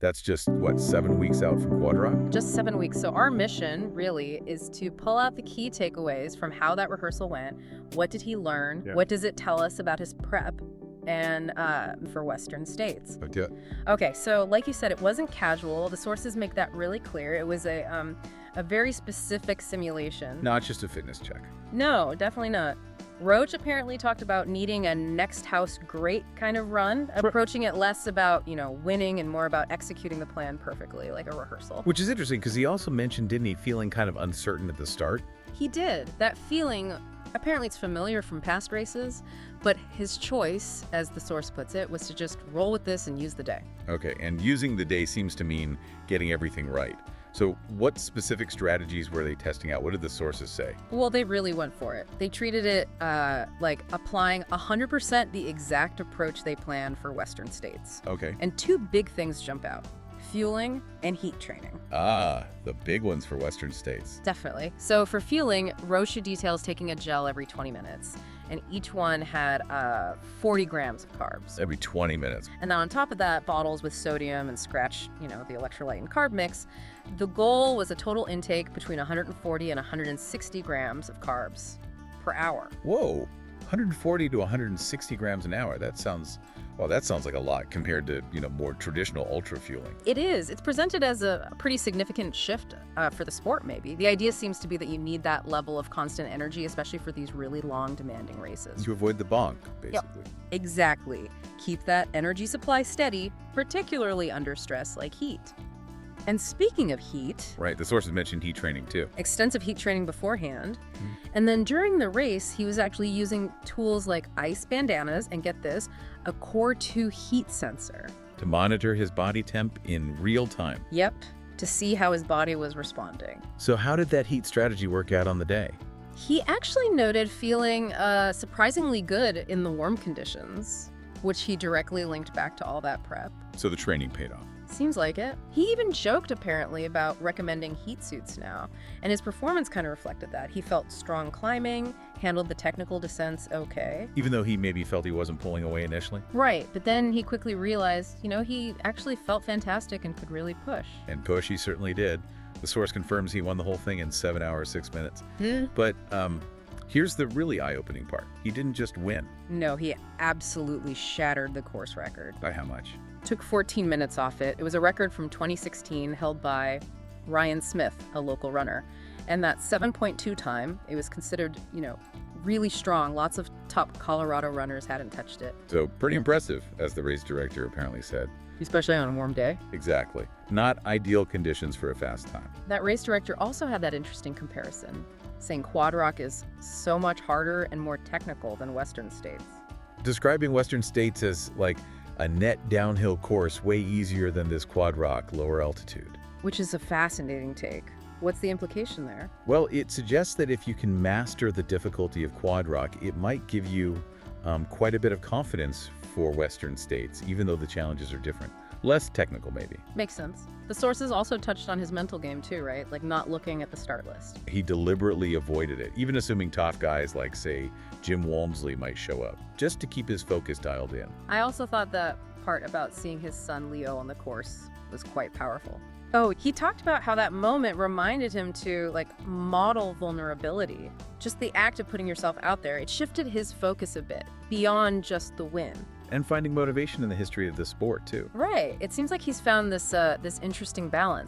That's just, what, 7 weeks out from Quad Rock? Just 7 weeks. So our mission really is to pull out the key takeaways from how that rehearsal went. What did he learn? Yeah. What does it tell us about his prep? And for Western states. Okay. Okay, so like you said, it wasn't casual. The sources make that really clear. It was a very specific simulation. Not just a fitness check. No, definitely not. Roche apparently talked about needing a next house great kind of run, approaching it less about, winning and more about executing the plan perfectly, like a rehearsal. Which is interesting because he also mentioned, didn't he, feeling kind of uncertain at the start? He did. That feeling, apparently it's familiar from past races, but his choice, as the source puts it, was to just roll with this and use the day. Okay, and using the day seems to mean getting everything right. So what specific strategies were they testing out? What did the sources say? Well, they really went for it. They treated it like applying 100% the exact approach they planned for Western states. Okay. And two big things jump out: fueling and heat training. Ah, the big ones for Western states. Definitely. So for fueling, Roche details taking a gel every 20 minutes, and each one had 40 grams of carbs. Every 20 minutes. And then on top of that, bottles with sodium and scratch, the electrolyte and carb mix. The goal was a total intake between 140 and 160 grams of carbs per hour. Whoa, 140 to 160 grams an hour. That sounds like a lot compared to, more traditional ultra fueling. It is. It's presented as a pretty significant shift for the sport, maybe. The idea seems to be that you need that level of constant energy, especially for these really long, demanding races. To avoid the bonk, basically. Yep. Exactly. Keep that energy supply steady, particularly under stress like heat. And speaking of heat... Right, the sources mentioned heat training too. Extensive heat training beforehand. And then during the race, he was actually using tools like ice bandanas and, get this, a Core 2 heat sensor. To monitor his body temp in real time. Yep, to see how his body was responding. So how did that heat strategy work out on the day? He actually noted feeling surprisingly good in the warm conditions, which he directly linked back to all that prep. So the training paid off. Seems like it. He even joked, apparently, about recommending heat suits now, and his performance kind of reflected that. He felt strong climbing, handled the technical descents okay. Even though he maybe felt he wasn't pulling away initially? Right, but then he quickly realized, he actually felt fantastic and could really push. And push he certainly did. The source confirms he won the whole thing in 7 hours, 6 minutes. But here's the really eye-opening part. He didn't just win. No, he absolutely shattered the course record. By how much? Took 14 minutes off it. It was a record from 2016 held by Ryan Smith, a local runner. And that 7.2 time, it was considered, really strong. Lots of top Colorado runners hadn't touched it. So pretty impressive, as the race director apparently said. Especially on a warm day. Exactly. Not ideal conditions for a fast time. That race director also had that interesting comparison, saying Quad Rock is so much harder and more technical than Western states. Describing Western states as like a net downhill course way easier than this Quad Rock lower altitude. Which is a fascinating take. What's the implication there? Well, it suggests that if you can master the difficulty of Quad Rock, it might give you quite a bit of confidence for Western states, even though the challenges are different. Less technical, maybe. Makes sense. The sources also touched on his mental game too, right? Like not looking at the start list. He deliberately avoided it, even assuming top guys like, say, Jim Walmsley might show up, just to keep his focus dialed in. I also thought that part about seeing his son Leo on the course was quite powerful. Oh, he talked about how that moment reminded him to model vulnerability. Just the act of putting yourself out there, it shifted his focus a bit beyond just the win. And finding motivation in the history of the sport, too. Right. It seems like he's found this interesting balance.